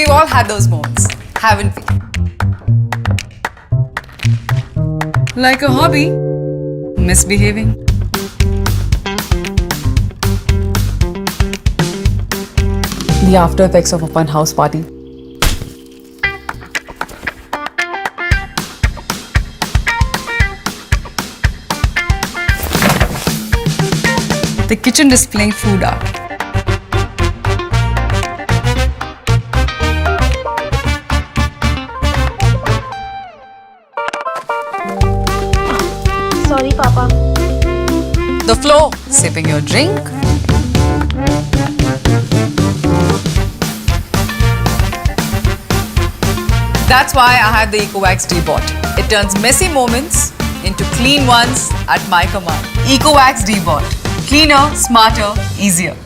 We've all had those moments, haven't we? Like a hobby, misbehaving. The after effects of a fun house party. The kitchen displaying food art. Sorry, Papa. The floor, sipping your drink. That's why I have the ECOVACS DEEBOT. It turns messy moments into clean ones at my command. ECOVACS DEEBOT. Cleaner, smarter, easier.